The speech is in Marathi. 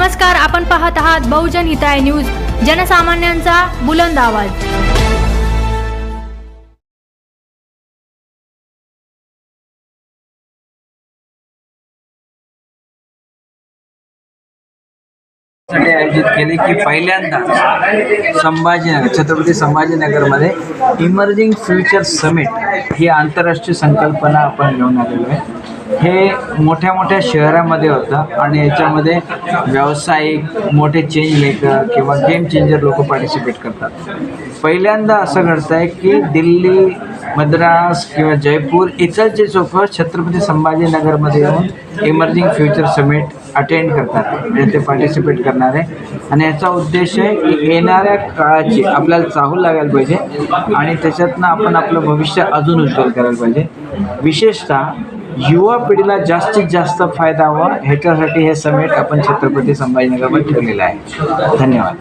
नमस्कार, आपण पाहत आहात बहुजन हिताय न्यूज, जनसामान्यांचा बुलंद आवाज। आयोजित केले की पहिल्यांदा संभाजीनगर छत्रपती संभाजीनगरमध्ये इमर्जिंग फ्युचर समिट ही आंतरराष्ट्रीय संकल्पना आपण घेऊन आलेलो आहे। हे मोठ्या मोठ्या शहरामध्ये होतं आणि याच्यामध्ये व्यावसायिक मोठे चेंज मेकर किंवा गेम चेंजर लोक पार्टिसिपेट करतात। पहिल्यांदा असं घडतं आहे की दिल्ली, मद्रास किंवा जयपूर इथलचे लोक छत्रपती संभाजीनगरमध्ये येऊन इमर्जिंग फ्युचर समिट अटेंड करतात, म्हणजे ते पार्टिसिपेट करणार आहे। आणि याचा उद्देश आहे की येणाऱ्या काळाची आपल्याला चाहूल लागायला पाहिजे आणि त्याच्यातनं आपण आपलं भविष्य अजून उज्ज्वल करायला पाहिजे। विशेषतः युवा पिढीला जास्तीत जास्त फायदा व्हावा ह्याच्यासाठी हे समिट आपण छत्रपती संभाजीनगरमध्ये ठेवलेलं आहे। धन्यवाद।